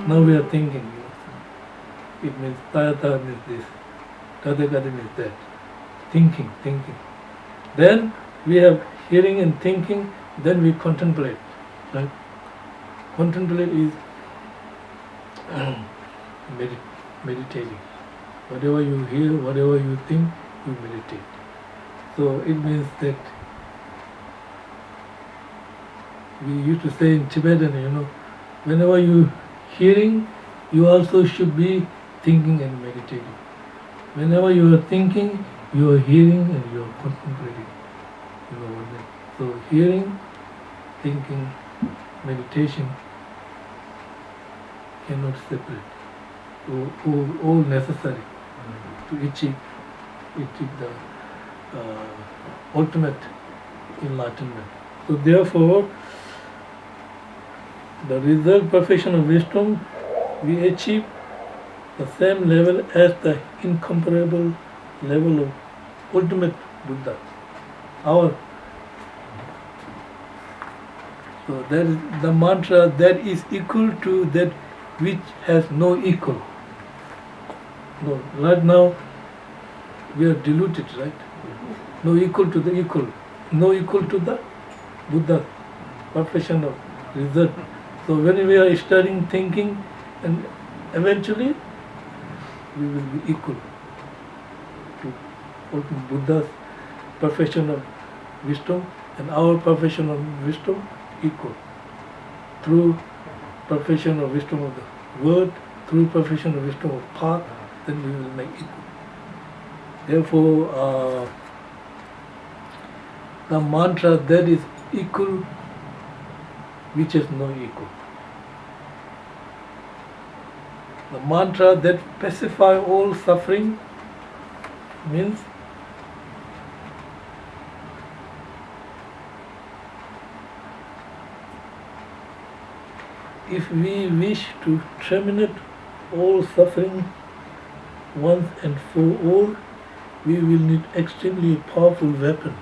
Now we are thinking. It means tayata means this, tadakati means that. Thinking. Then we have hearing and thinking, then we contemplate. Right? Contemplate is meditating. Whatever you hear, whatever you think, you meditate. So it means that we used to say in Tibetan, whenever you hearing, you also should be thinking and meditating. Whenever you are thinking, you are hearing and you are contemplating. You know what I mean? So hearing, thinking, meditation cannot separate. All necessary to achieve the ultimate enlightenment. So therefore, the result perfection of wisdom, we achieve the same level as the incomparable level of ultimate Buddha. So that is the mantra that is equal to that which has no equal. No, right now we are diluted, right? No equal to the equal, no equal to the Buddha, perfection of result. So when we are studying, thinking, and eventually we will be equal to Buddha's perfection of wisdom and our perfection of wisdom equal. Through perfection of wisdom of the word, through perfection of wisdom of path, then we will make equal. Therefore, the mantra that is equal, which has no equal. The mantra that pacifies all suffering means if we wish to terminate all suffering once and for all, we will need extremely powerful weapon.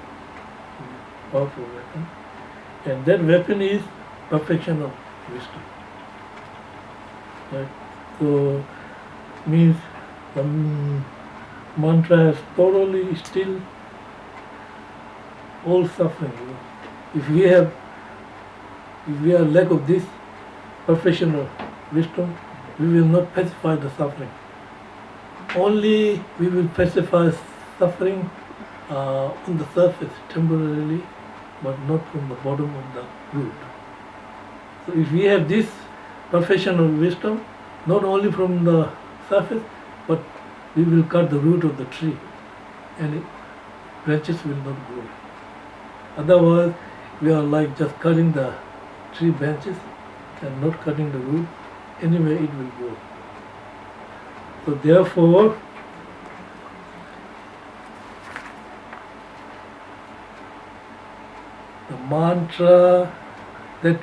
And that weapon is perfection of wisdom. Right? So means the mantra has thoroughly stilled all suffering. If we are lack of this perfection of wisdom, we will not pacify the suffering. Only we will pacify suffering on the surface temporarily, but not from the bottom of the root. So if we have this perfection of wisdom, not only from the surface, but we will cut the root of the tree and branches will not grow. Otherwise, we are like just cutting the tree branches and not cutting the root. Anyway, it will grow. So therefore, the mantra that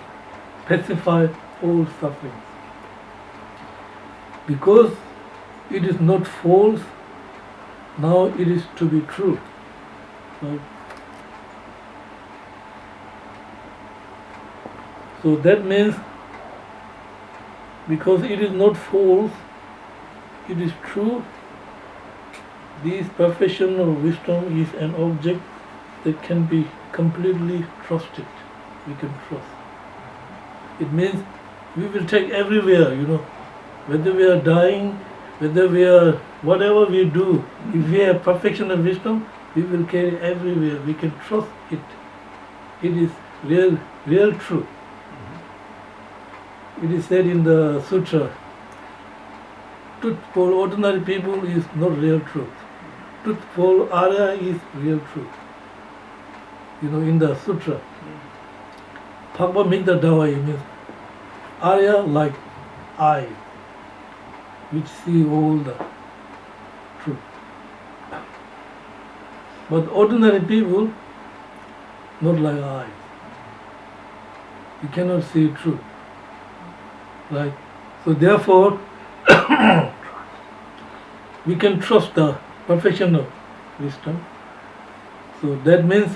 pacifies all suffering. Because it is not false, now it is to be true. So that means because it is not false, it is true, this perfection of wisdom is an object that can be completely trusted. We can trust. It means we will take everywhere, whether we are dying, whether we are, whatever we do, if we have perfection of wisdom, we will carry everywhere. We can trust it. It is real truth. It is said in the Sutra, truth for ordinary people is not real truth. Truth for Arya is real truth. In the Sutra, Bhagavad Gita Dawai means Arya like eye, which see all the truth. But ordinary people, not like eye. You cannot see truth. Right? So therefore, we can trust the perfection of wisdom. So that means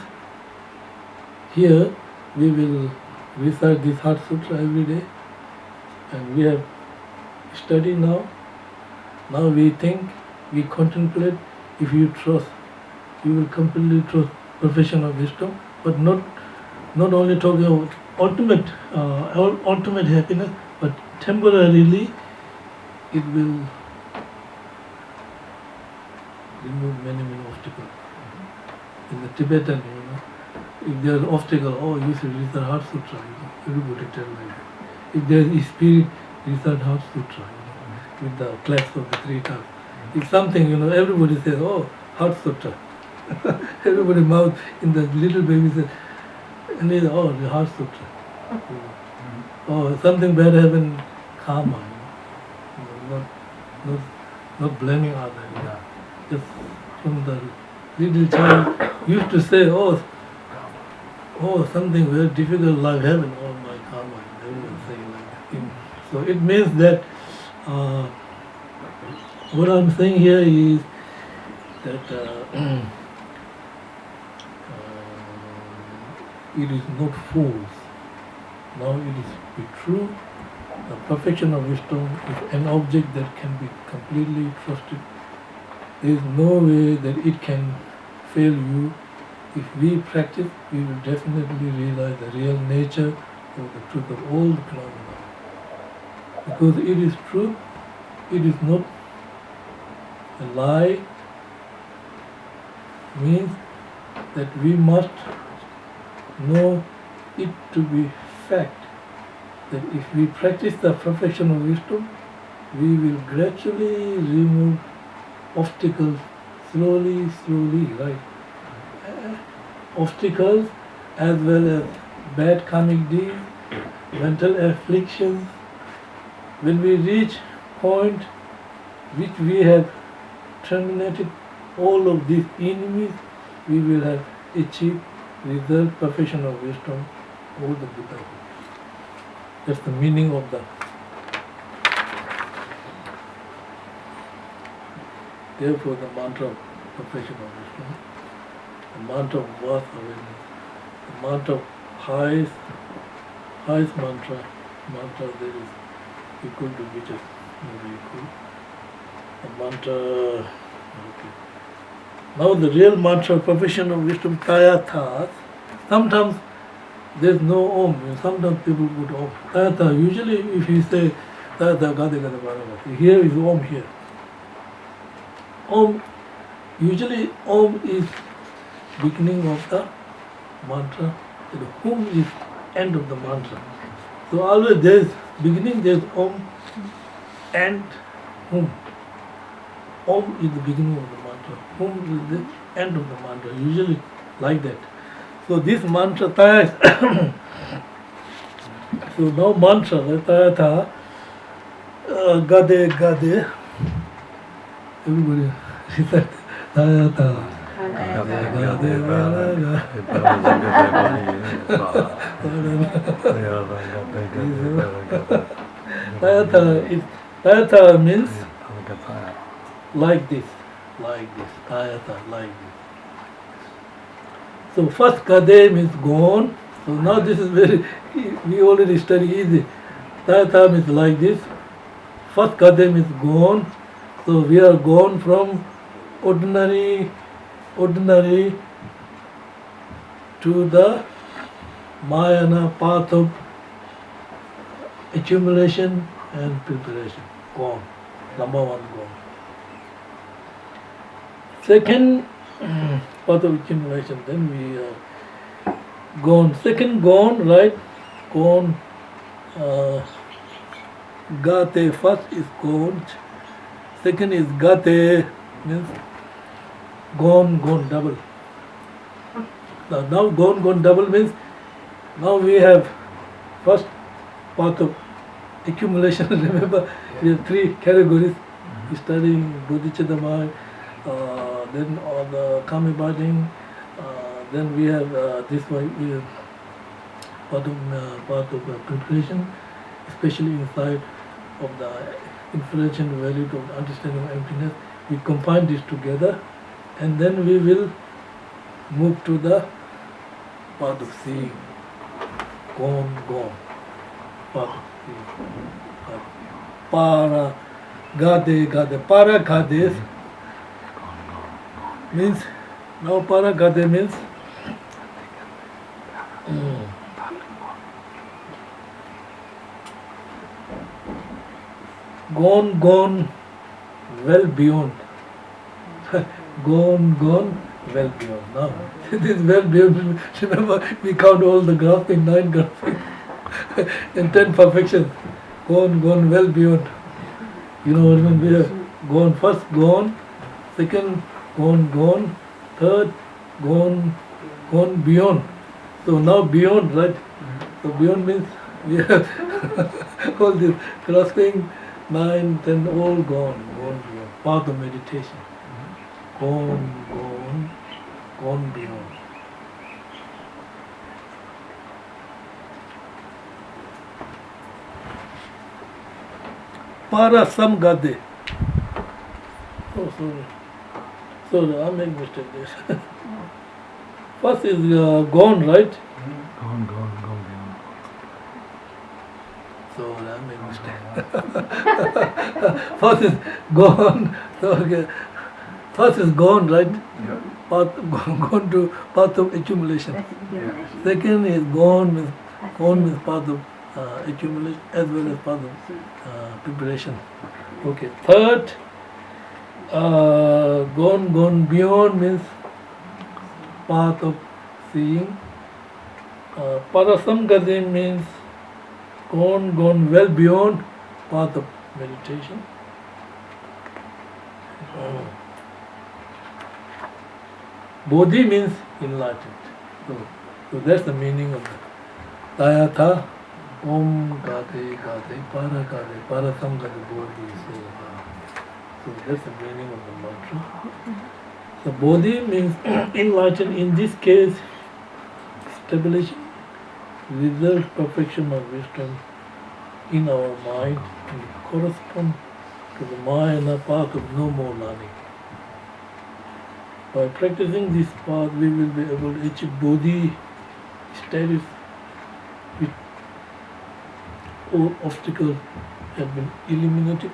here we will recite this Heart Sutra every day, and we have study now. Now we think, we contemplate. If you trust, you will completely trust perfection of wisdom, but not only talking about ultimate happiness, but temporarily it will remove many obstacles. In the Tibetan, if there is an obstacle, oh, you should read the Heart Sutra. Everybody tell like that. If there is spirit, read the Heart Sutra. With the claps of the three times. If something, everybody says, oh, Heart Sutra. Everybody mouth in the little baby says, and they, oh, the Heart Sutra. Oh, something bad happened, karma. Not blaming others. Just from the little child used to say, oh, something very difficult life happened. Oh, my karma. Everyone saying like that. So it means that what I'm saying here is that it is not false. Now it is be true. The perfection of wisdom is an object that can be completely trusted. There is no way that it can fail you. If we practice, we will definitely realize the real nature of the truth of all the phenomena. Because it is true, it is not a lie, means that we must know it to be fact. That if we practice the perfection of wisdom, we will gradually remove obstacles slowly, right? Obstacles as well as bad karmic deeds, mental afflictions. When we reach point which we have terminated all of these enemies, we will have achieved result perfection of wisdom over the Buddha. That's the meaning of the. Therefore, the mantra of perfection of wisdom, the mantra of vast awareness, the mantra of highest mantra that is equal to which is not equal. The mantra. Okay. Now the real mantra of perfection of wisdom, Tayatha. Sometimes there's no Om. Sometimes people put Om. Tayatha. Usually, if you say Tayatha, Gade Gade Bharagati, here is Om here. Om. Usually, Om is beginning of the mantra. The Hum is end of the mantra. So always there is beginning, there is Om and Hum. Om is the beginning of the mantra. Hum is the end of the mantra. Usually like that. So this mantra Taya. So now mantra Taya Gade Gade. Everybody recite Taya Taya. Tayatha means like this, Tayatha, like this. So first Kade means gone. So now this is very, we already study easy. Tayatha means like this. First Kade means gone. So we are gone from ordinary to the Mayana path of accumulation and preparation. Gone. Number one, gone. Second path of accumulation, then we are gone. Second gone, right? Gone. Gate, first is gone. Second is gate, means gone, double. Now gone, double means now we have first path of accumulation. Remember, we have three categories: studying bodhicitta, then all the kami bhajing, then we have this one, we have part of preparation, especially inside of the influential value of understanding of emptiness. We combine this together, and then we will move to the path of seeing. Gone, path of seeing. para, gade, gade. Para gades means, now para gade means gone, well beyond. gone, well beyond. Now, this well beyond, remember, we count all the grasping, 9 grasping, and 10 perfections. Gone, well beyond. You know, remember, gone, first gone, second gone, third gone beyond. So now beyond, right? So beyond means we have all this grasping, 9, 10, all gone beyond. Path of meditation. Gone beyond. Para sam gade. Oh, sorry, I make mistake there. First is gone, right? Gone beyond. So I make mistake. First is gone. So, okay. First is gone, right? Yeah. Gone to path of accumulation. Second is gone means path of accumulation as well as path of preparation. Okay. Third, gone beyond means path of seeing. Parasam gade means gone well beyond path of meditation. Bodhi means enlightened. So that's the meaning of the Tayatha Om Gade Parasam Gade Bodhi. So that's the meaning of the mantra. So Bodhi means enlightened, in this case establishing result perfection of wisdom in our mind and correspond to the Maya path of no more learning. By practicing this path, we will be able to achieve Bodhi status with all obstacles have been eliminated.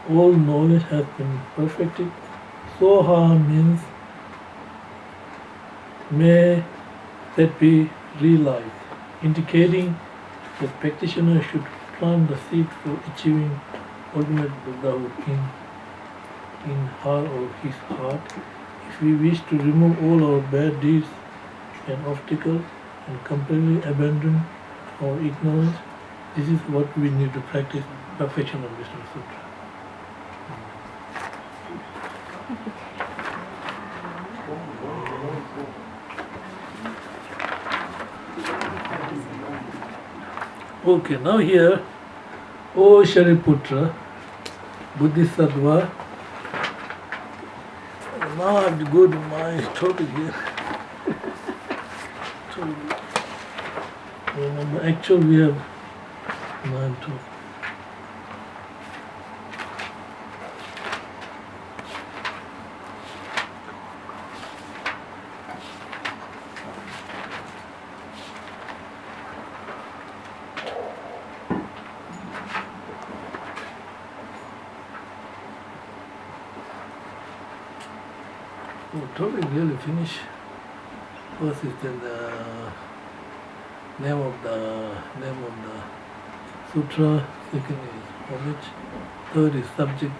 All knowledge has been perfected. Soha means may that be realized, indicating that practitioner should plant the seed for achieving ultimate Buddhahood in her or his heart. If we wish to remove all our bad deeds and obstacles and completely abandon our ignorance, this is what we need to practice perfection of Vishnu Sutra. Okay, now here, O Shariputra, Bodhisattva. Now I have to go to my topic here. Remember, actual we have 9 to. Topic really finish. First is then the name of the sutra. Second is homage. Third is subject.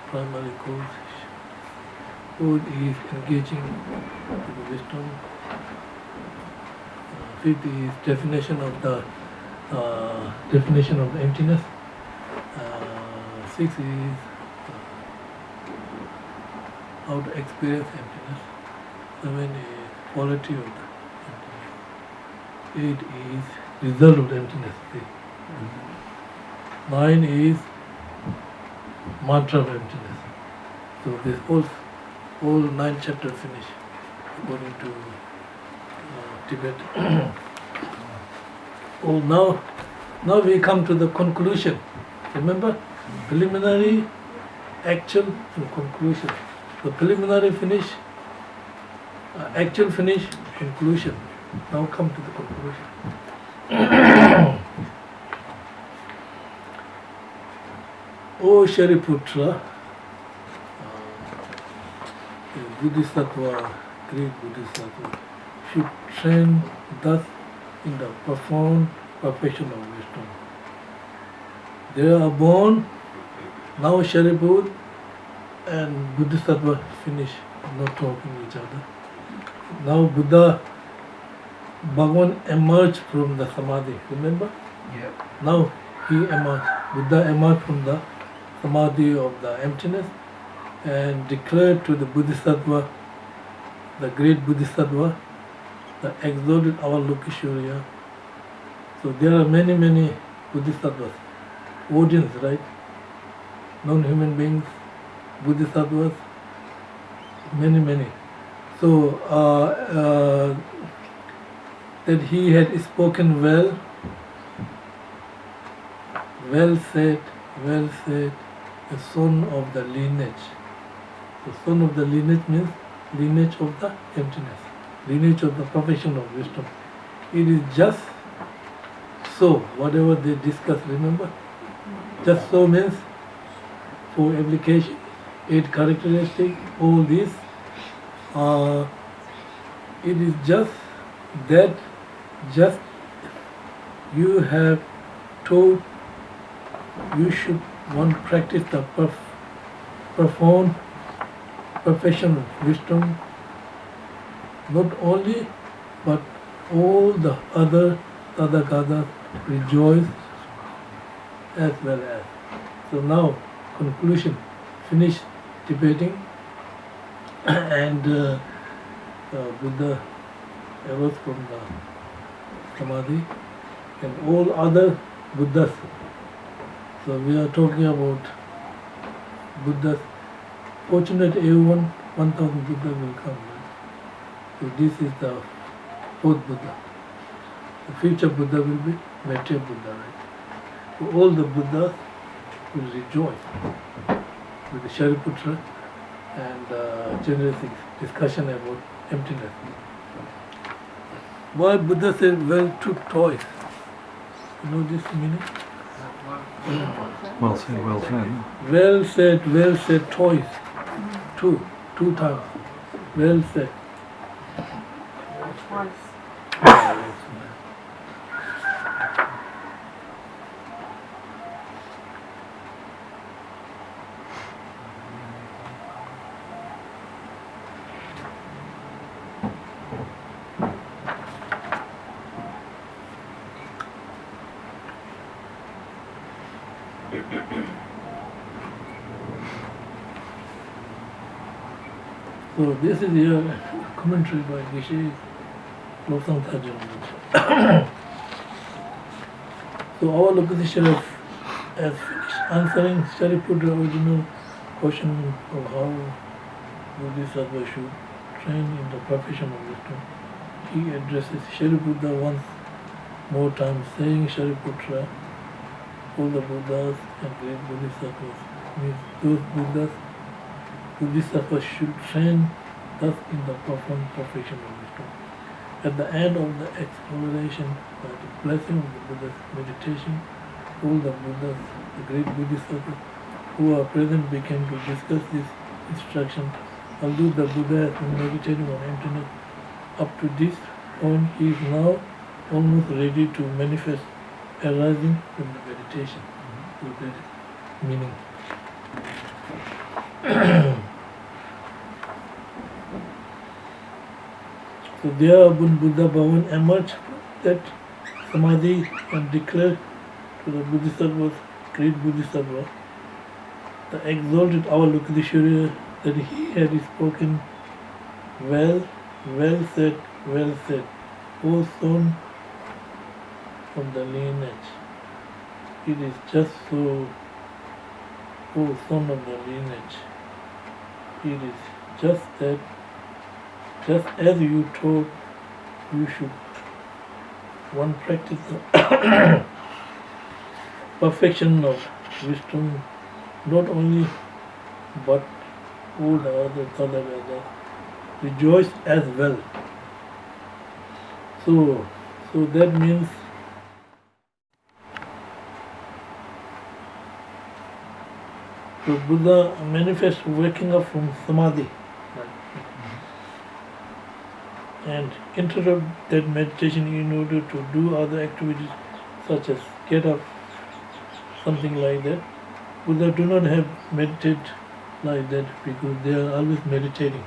Primary cause. Fourth is engaging with wisdom. Fifth is definition of the emptiness. Sixth is how to experience emptiness. 7 is quality of the emptiness. 8 is result of the emptiness. 9 is mantra of emptiness. So this whole 9 chapters finish according to Tibet. Now we come to the conclusion. Remember, preliminary, actual, and conclusion. The preliminary finish, actual finish, conclusion. Now come to the conclusion. O Shariputra, the Bodhisattva, great Bodhisattva, should train thus in the profound perfection of wisdom. They are born, now Shariput and Bodhisattva finish not talking each other. Now Buddha, Bhagavan emerged from the Samadhi, remember? Yeah. Now he emerged, Buddha emerged from the Samadhi of the emptiness and declared to the Bodhisattva, the great Bodhisattva, the exalted Avalokiteshvara. So there are many, many Bodhisattvas, audience, right? Non-human beings, Bodhisattvas, many, many. So that he had spoken well, well said, the son of the lineage. The son of the lineage means lineage of the emptiness, lineage of the perfection of wisdom. It is just so, whatever they discuss, remember? Just so means for application, 8 characteristics, all this. It is just that, just you have told you should one practice the profound perfection of wisdom, not only but all the other Tadagathas rejoice as well as. So now conclusion, finish debating and Buddha arose from the Samadhi and all other Buddhas. So we are talking about Buddhas. Fortunate everyone, 1000 Buddha will come. Right? So this is the 4th Buddha. The future Buddha will be Maitreya Buddha, right? So all the Buddhas will rejoice with the Shariputra and generous discussion about emptiness. Why Buddha said, well took toys? You know this meaning? Well said, well said. Well said, toys. Two times. Well said. So this is your commentary by Geshe Lobsang Thajan. So our Lokateshvara has finished answering Shariputra's original question of how Bodhisattva should train in the profession of wisdom. He addresses Shariputra once more time, saying, Shariputra, all the Buddhas and great Bodhisattvas, means those Bodhisattvas should train thus in the profound perfection of wisdom. At the end of the exploration, by the blessing of the Buddha's meditation, all the Buddhas, the great Bodhisattvas who are present began to discuss this instruction. Although the Buddha has been meditating on emptiness up to this point, he is now almost ready to manifest arising from the meditation. So that is meaning. So there Buddha Bhagavan emerged from that Samadhi and declared to the Bodhisattvas, great Bodhisattva, the exalted Avalokiteshvara, that he had spoken well said, O son from the lineage. It is just so, O son of the lineage. It is just that, just as you taught, you should one practice the perfection of wisdom, not only but all the other Tadagathas rejoice as well. So that means So Buddha manifests waking up from samadhi and interrupt that meditation in order to do other activities such as get up, something like that. Buddha do not have meditate like that because they are always meditating.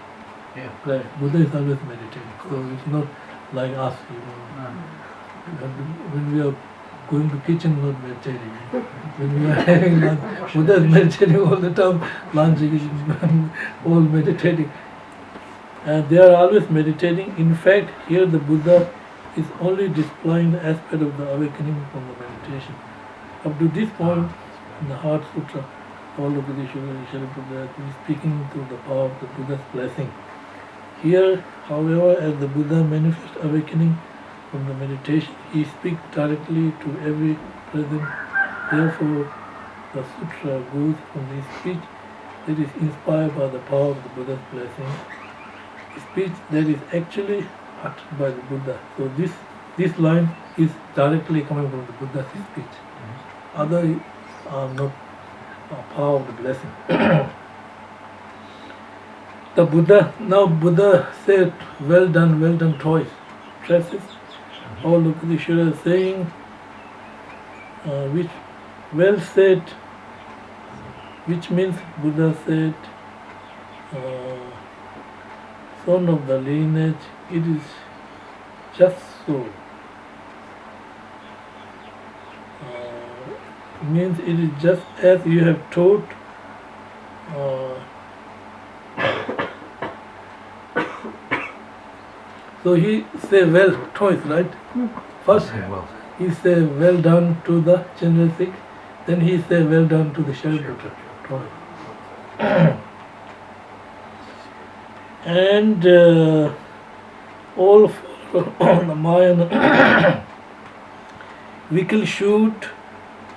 Yeah. Right. Buddha is always meditating. So it's not like us, When we are going to kitchen, not meditating. When we are having lunch, Buddha is meditating all the time. Lunch is all meditating. And they are always meditating. In fact, here the Buddha is only displaying the aspect of the awakening from the meditation. Up to this point, in the Heart Sutra, Buddha is speaking to the power of the Buddha's blessing. Here, however, as the Buddha manifests awakening from the meditation, he speaks directly to every present. Therefore, the sutra goes from the speech that is inspired by the power of the Buddha's blessing, a speech that is actually uttered by the Buddha. So this line is directly coming from the Buddha's speech. Other are not power of the blessing. The Buddha said, well done twice. Stresses all of the Shura saying, which well said, which means Buddha said, son of the lineage, it is just so. Means it is just as you have taught. So he say well twice, right? First he say well done to the general Sikh, then he say well done to the Shariputra twice. And all the Mayan we should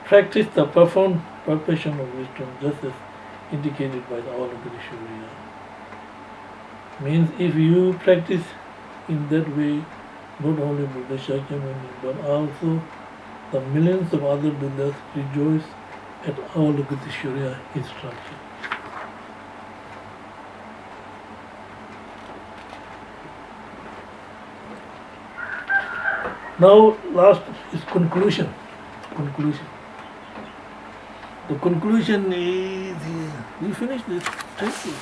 practice the profound perfection of wisdom, just as indicated by the Avalokiteshvara. Means if you practice in that way, not only Buddha Shakyamuni, but also the millions of other Buddhas rejoice at Avalokiteshvara instruction. Now, last is conclusion. The conclusion is, we finished this. Thank you.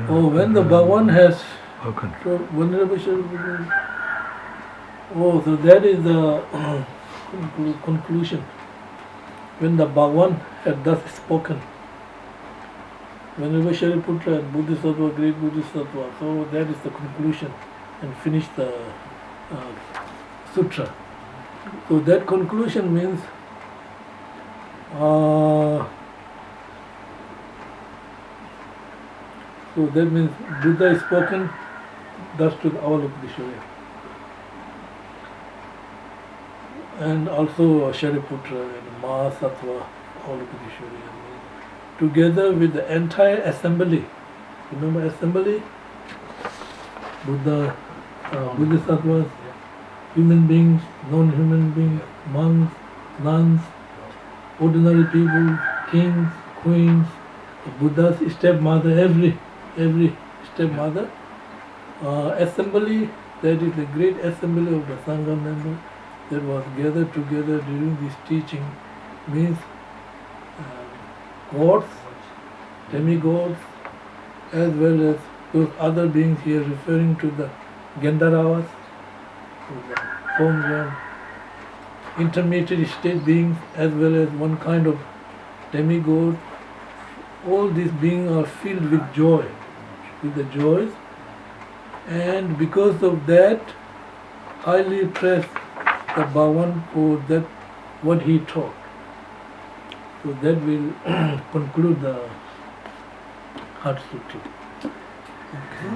Oh, when the Bhagavan has spoken. Oh, so that is the conclusion. When the Bhagavan had thus spoken. Whenever Shariputra and Bodhisattva, great Bodhisattva, so that is the conclusion and finish the sutra. So that conclusion means so that means Buddha is spoken thus to the Avalokiteshvara. And also Shariputra and Mahasattva Avalokiteshvara. Together with the entire assembly. Remember assembly? Buddha, Bodhisattvas, human beings, non-human beings, monks, nuns, ordinary people, kings, queens, Buddha's stepmother, every stepmother. Assembly, that is the great assembly of the Sangha members that was gathered together during this teaching, means gods, demigods, as well as those other beings here referring to the Gandharvas, the forms intermediate state beings, as well as one kind of demigod. All these beings are filled with joy, with the joys, and because of that, highly praise the Bhagavan for that what he taught. So that will conclude the Heart Sutra. Okay.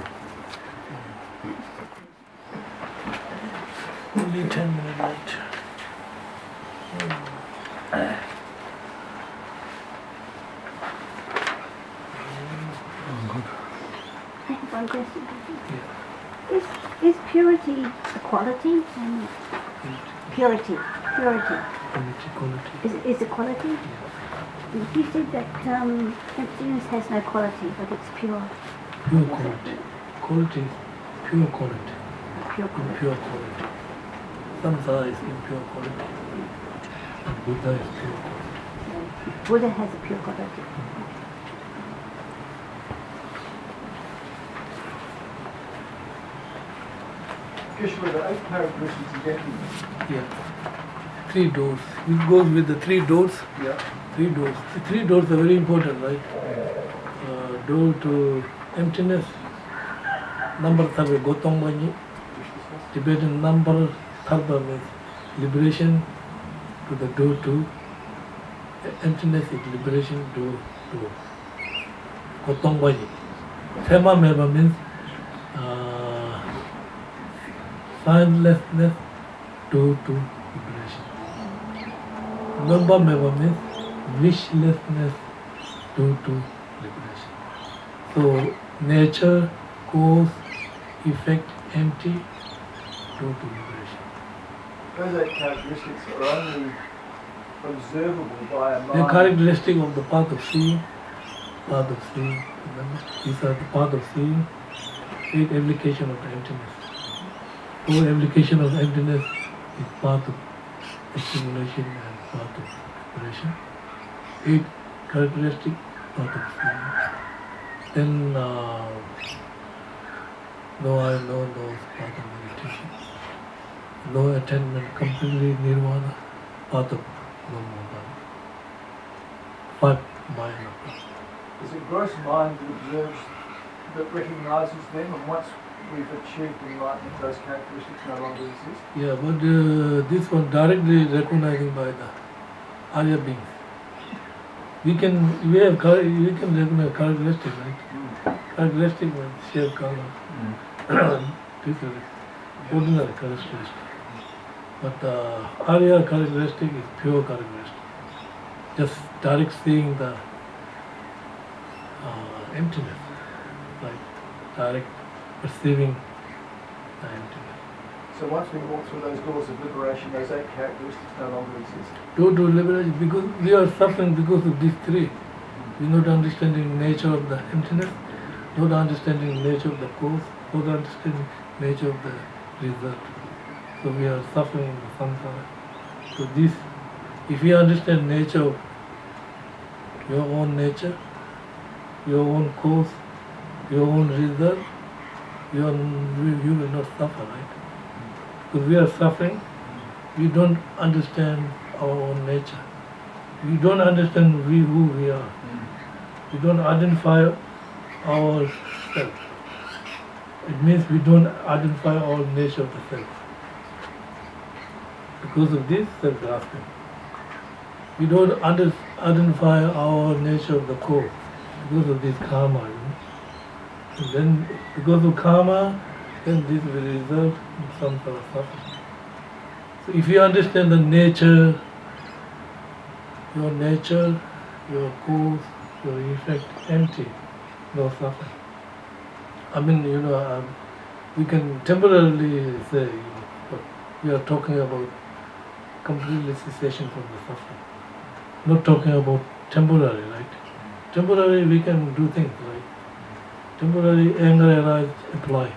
Only 10 minutes left. I have one question. Yeah. Is purity a quality? And Unity, Purity. quality. Is it quality? Yeah. You said that emptiness has no quality, but it's pure. Pure quality. Quality is pure quality. Pure quality. Impure quality. Samsara is impure quality. And Buddha is pure quality. Buddha has a pure quality. Geshe, the 8 characteristics of emptiness. Yeah. 3 doors. It goes with the 3 doors. Yeah. 3 doors. The 3 doors are very important, right? Door to emptiness. Number tharba gotong bani. Tibetan number tharba means liberation to the door to emptiness is liberation door to gotong bani. Thema meva means signlessness door to liberation. Number meva means wishlessness door to liberation. So nature, cause, effect, empty, door to liberation. Those 8 characteristics are only observable by a mind. They are characteristic of the path of seeing. Path of seeing. Remember? These are the path of seeing. 8 application of the emptiness. 4 application of emptiness is path of accumulation and path of liberation. 8 characteristic path of seeing. Then no I, no nose, path of meditation. No attainment, completely nirvana, path of no more body. 5 mind of God. Is it gross mind that observes, that recognises them, and once we've achieved enlightenment, those characteristics no longer exist? Yeah, but this one directly recognizing by the Arya beings. We can recognize characteristic, right? Characteristic means shape, color. This is ordinary characteristic. But Arya characteristic is pure characteristic. Just direct seeing the emptiness, like direct perceiving the emptiness. So once we walk through those doors of liberation, those 8 characteristics no longer exist. Door to liberation, because we are suffering because of these 3. We're not understanding nature of the emptiness, not understanding nature of the cause, not understanding nature of the result. So we are suffering in the samsara. So this, if you understand nature of your own nature, your own cause, your own result, you will not suffer, right? Because we are suffering, we don't understand our own nature. We don't understand who we are. We don't identify ourselves. It means we don't identify our nature of the self. Because of this self-grasping. We don't identify our nature of the core because of this karma. You know? And then because of karma, then this will result in some sort of suffering. So if you understand the nature, your cause, your effect, empty, no suffering. I mean, we can temporarily say, but we are talking about completely cessation from the suffering. Not talking about temporary, right? Temporary we can do things, right? Temporary anger arise, apply.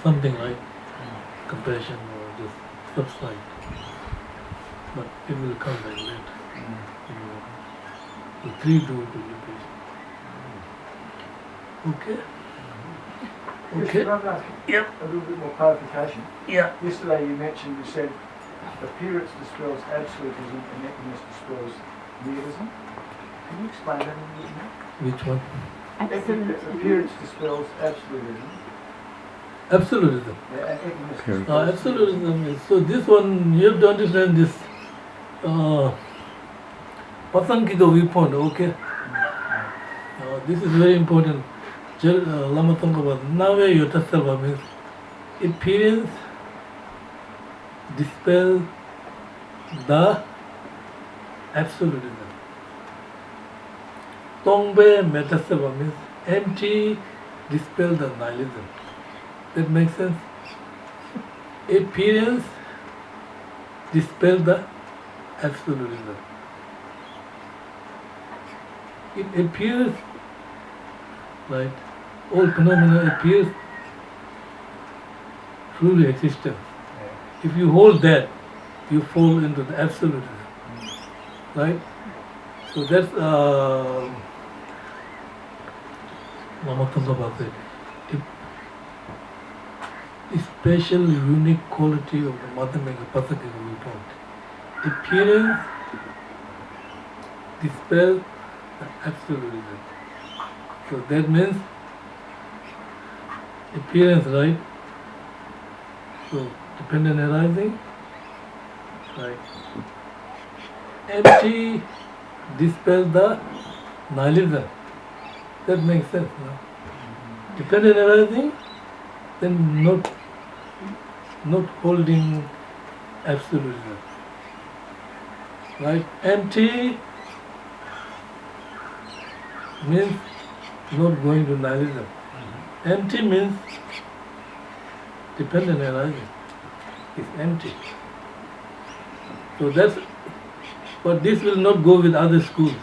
Something like compassion or just subside. But it will come back later. The 3 door to liberation. Okay? Okay? Can I ask Yep. a little bit more clarification? Yeah. Yesterday you said appearance dispels absolutism and emptiness dispels nihilism. Can you explain that a little bit more? Which one? Appearance dispels absolutism. Absolutism. Yeah, and emptiness dispels Absolutism is, so this one, you have to understand this Pasankika viewpoint, okay? This is very important. Lama Tsongkhapa, Nave Yotasalva means appearance dispel the absolutism. Tongbe Metasalva means empty dispel the nihilism. That makes sense? Appearance dispels the absolutism. It appears, right? All phenomena appears truly existence. If you hold that, you fall into the absolutism, right? So that's Mama Tallaba said, a special, unique quality of the Madhyamika Pasakika viewpoint. Appearance dispels the absolutism. So that means appearance, right? So dependent arising, right? Empty dispels the nihilism. That makes sense, no? Dependent arising, then not holding absolutism. Right? Empty means not going to nihilism. Empty means dependent arising. It's empty. So that's, but this will not go with other schools.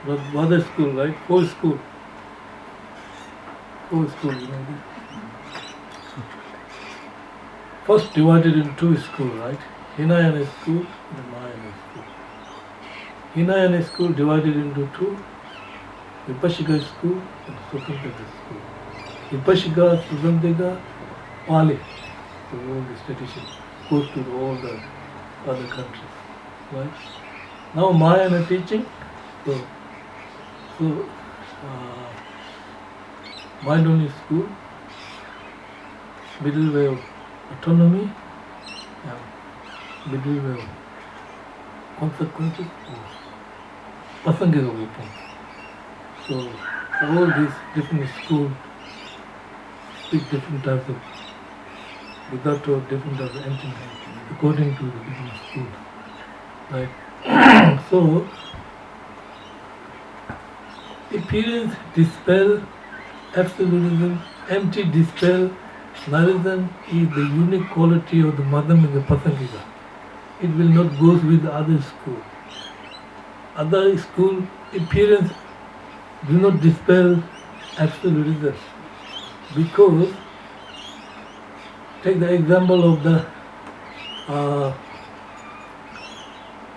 But other school, right? Four school, you know. First divided into two schools, right? Hinayana school and Mahayana school. Hinayana school divided into two, Vipashika school and Swatantrika school. Vipashika, Swatantrika, Pali, so all the traditions goes to all the other countries, right? Now Mahayana teaching, so mind only school, middle way of autonomy, and middle way of consequences of Pasangika viewpoint. So all these different schools speak different types of without different types of entity according to the different schools. Right? So appearance dispel absolutism, empty dispel nihilism is the unique quality of the Madhyamika Pasangika. It will not go with other school. Other school appearance do not dispel absolutism, because take the example of the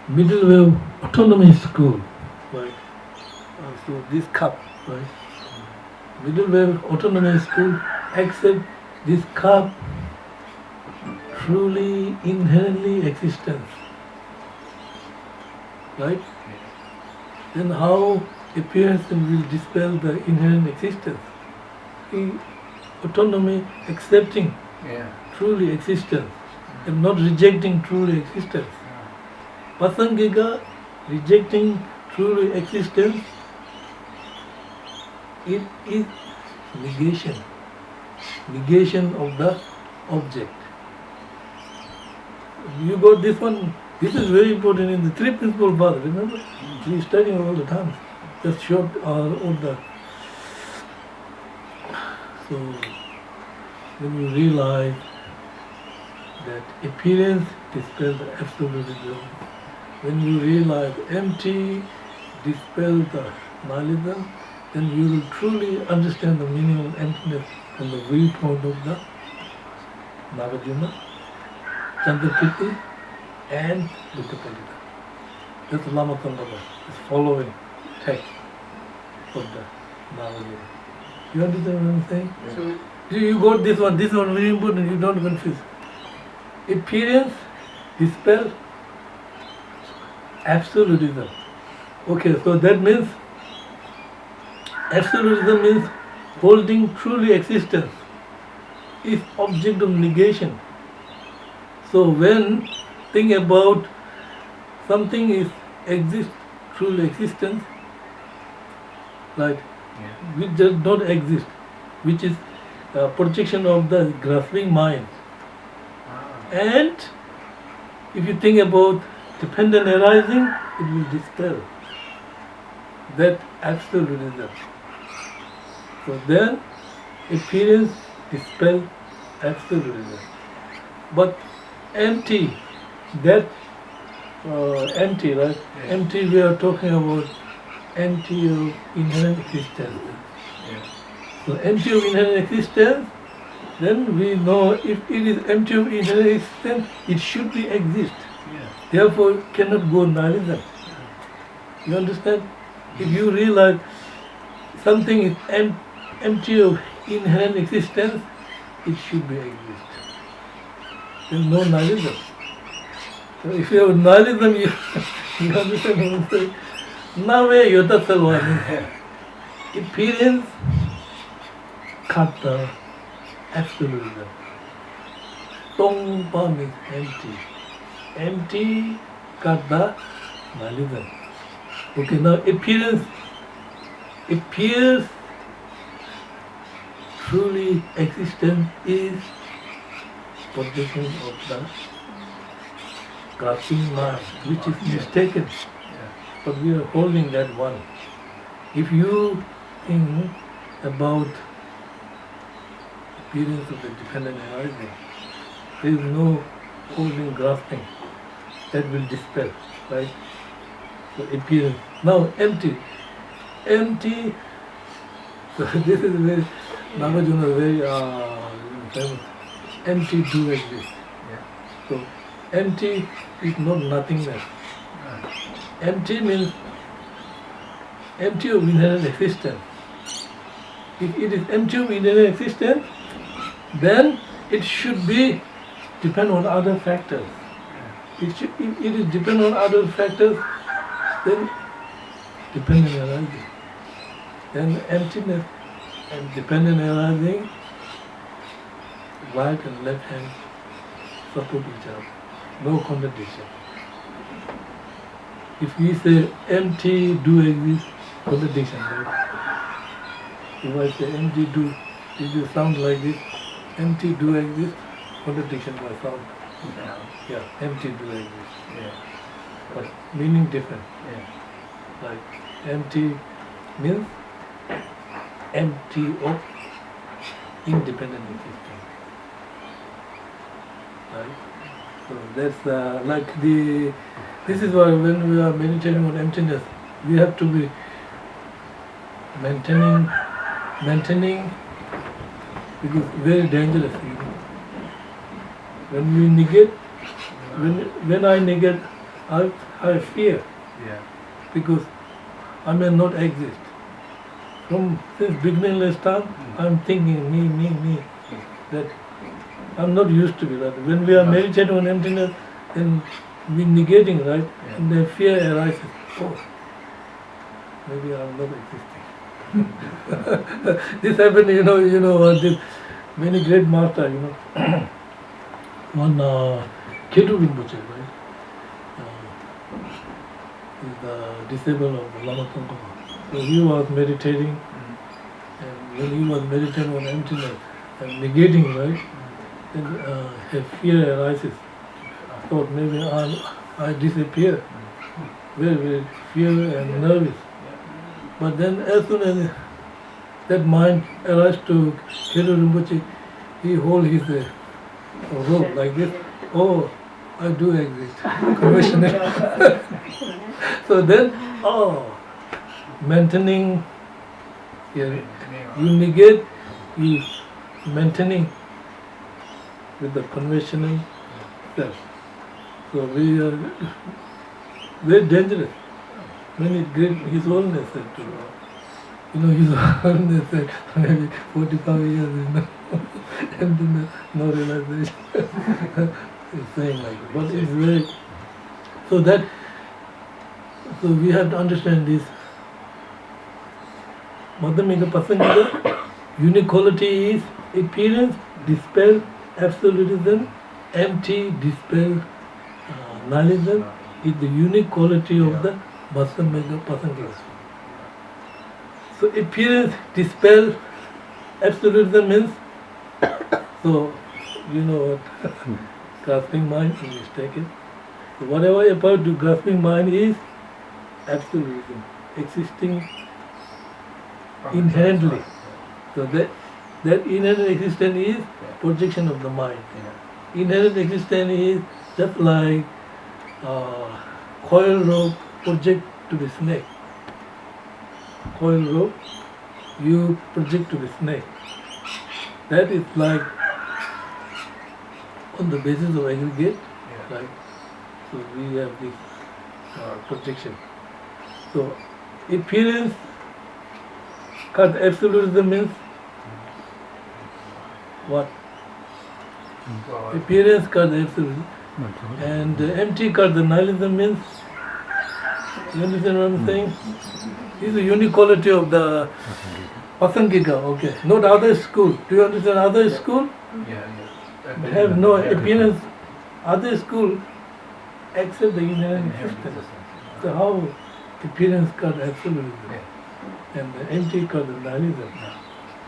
middle way of autonomy school, right? So this cup, right? Middle way of autonomy school accept this cup truly inherently existence, right? Then how appearance will dispel the inherent existence? Autonomy accepting truly existence and not rejecting truly existence. Pasangika rejecting truly existence, it is negation of the object. You got this one. This is very important in the three principal path. Remember, we study all the time. Just short all the. So when you realize that appearance dispels the absolutism, when you realize empty dispels the nihilism, then you will truly understand the meaning of emptiness from the viewpoint of the Nagarjuna, Chandrakirti, and Dukkapalita. That's Lama Tallaba is following text of the Nagarjuna. You understand what I'm saying? So you got this one very important, you don't confuse. Appearance dispel absolutism. Okay, so that means absolutism means holding truly existence is object of negation. So when think about something is exist truly existence, right? Which does not exist, which is a projection of the grasping mind. And if you think about dependent arising, it will dispel that absolutism. So then appearance dispel absolutism. But empty, that empty, right? Yes. Empty, we are talking about empty of inherent existence. Yes. So empty of inherent existence, then we know if it is empty of inherent existence, it should be exist. Yes. Therefore, it cannot go nihilism. You understand? If you realize something is empty of inherent existence, it should be exist. There is no nihilism. So if you have nihilism, you understand what I'm saying? Nave yota salva means appearance, kata, absolutism. Tongpa means empty. Empty, kata, nihilism. Okay, now appearance appears truly existent is possession of the grasping mind, which is mistaken. Yes. But we are holding that one. If you think about appearance of the dependent arising, there is no holding, grasping. That will dispel, right? So appearance. Now empty. Empty. So this is very, Nagarjuna is very famous. Empty do exist. Yeah. So empty is not nothingness. Right. Empty means empty of inherent existence. If it is empty of inherent existence, then it should be depend on other factors. If it is depend on other factors, then dependent arising. Then emptiness and dependent arising, right and left hand support each other. No contradiction. If we say empty do exist, contradiction, right? If I say empty do, it will sound like this. Empty do exist, contradiction by sound. Yeah. Yeah, empty do exist. Yeah. But meaning different. Yeah. Like empty means empty of independent existence. Right? So that's like this is why when we are meditating on emptiness, we have to be maintaining because very dangerous. You know. When we negate, when I negate, I fear Yeah. because I may not exist. Since beginningless time, I'm thinking me, that I'm not used to be that. When we are meditating on emptiness, then we negating, right? Yeah. And the fear arises. Oh, maybe I'm not existing. This happened, this many great master, one Gedun, right? Is the disciple of Lama Tsongkhapa. So he was meditating, and when he was meditating on emptiness and negating, right, then a fear arises. Thought maybe I disappear. Very, very fear and nervous. But then as soon as that mind arises to Gedun Rinpoche, he hold his rope like this. Oh, I do exist. Commissioner. So then, maintaining, you negate, you maintaining with the conventional self. So we are very dangerous. Many great, His Holiness said to His Holiness said maybe 45 years, and then no realization. It's saying like that. But it's very, so we have to understand this. Madhyamika Pasangika, unique quality is appearance, dispel, absolutism, empty, dispel, nihilism is the unique quality of the Madhyamika Pasangika. So appearance, dispel, absolutism means, so you know what, grasping mind is mistaken. So whatever about the grasping mind is absolutism, existing inherently. So that That inherent existence is projection of the mind. Yeah. Inherent existence is just like coil rope project to the snake. Coil rope you project to the snake. That is like on the basis of aggregate, Yeah. right? So we have this projection. So appearance cut absolutism means what? God. Appearance cut absolutism. That's all. And empty cut the nihilism means, you understand what I'm saying? This is the unique quality of the Pasangika, okay. Not other school. Do you understand other school? Yeah. They have no appearance. Other school accept the inherent Inherent existence. existence. So how appearance cut absolutism Yeah. and the empty cut the nihilism.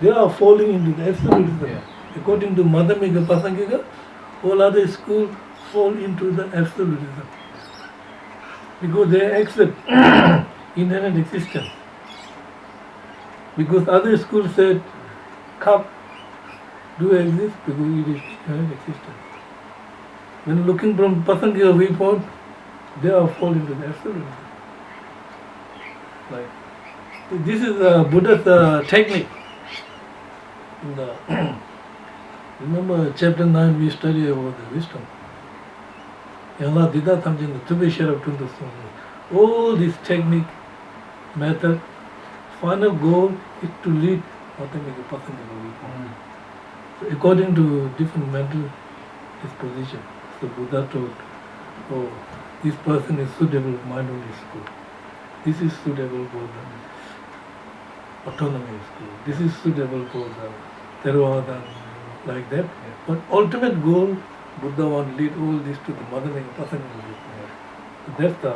They are falling into the absolutism. Yeah. According to Madhyamika Pasangika, all other schools fall into the absolutism. Because they accept inherent existence. Because other schools said cup do exist because it is inherent existence. When looking from Pasangika viewpoint, they are fall into the absolutism. Like this is Buddha's technique. In the remember chapter 9 we study about the wisdom. Yala Dida Tamjin, the Tubishar of Tunda Sung. All this technique, method, final goal is to lead Madhyamika Pasangika viewpoint. So according to different mental disposition. So Buddha told, oh, this person is suitable for mind-only school. This is suitable for the autonomy school. This is suitable for the Theravada, like that. But ultimate goal, Buddha wants to lead all this to the Madhyamika Pasangika viewpoint. So that's the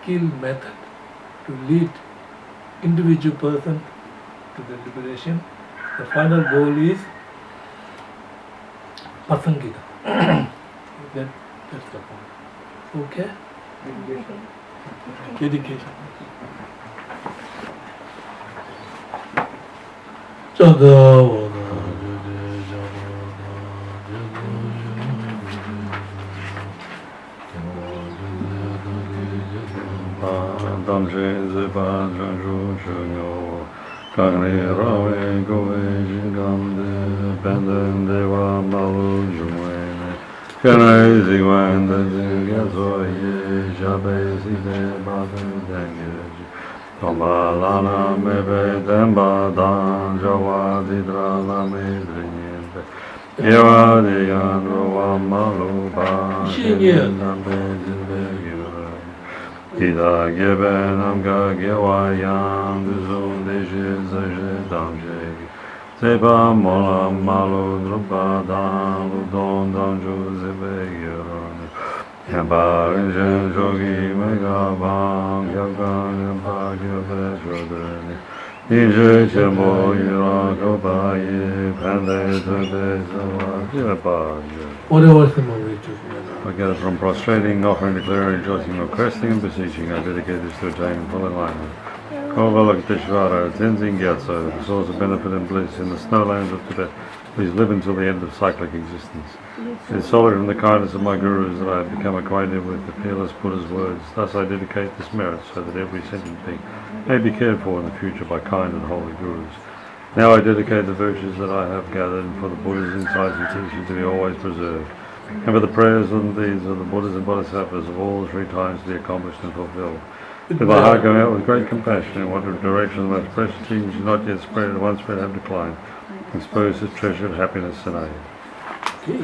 skill method to lead individual person to the liberation. The final goal is Pasangika. That's the point. Okay? Dedication. Tombalana mebe demba dan jawa didra la medrinyembe Yewa digano wa maluba nambe zilbe gyura Ida gebe namga gewa yang duzun deje zaje damje Seba mola malu drupa dan ludon danju zilbe gyura Yamba rinjen jogi mega bang yagan yamba gyube jodreni Nije chemo yira gobaye pande zebe zawa gyaba What was the movie to? I get it from prostrating, offering, declaring, rejoicing, requesting, and beseeching. I dedicate this to attain full enlightenment. Kovalakiteshvara, Tenzin Gyatso, the source of benefit and bliss in the snowlands of Tibet. Please live until the end of cyclic existence. It is solely from the kindness of my gurus that I have become acquainted with the peerless Buddha's words. Thus I dedicate this merit so that every sentient being may be cared for in the future by kind and holy gurus. Now I dedicate the virtues that I have gathered for the Buddha's insights and teachings to be always preserved, and for the prayers and deeds of the Buddhas and Bodhisattvas of all 3 times to be accomplished and fulfilled. With my heart going out with great compassion in what direction the most precious teachings not yet spread and once spread have declined, exposed to treasured happiness and aid. Okay,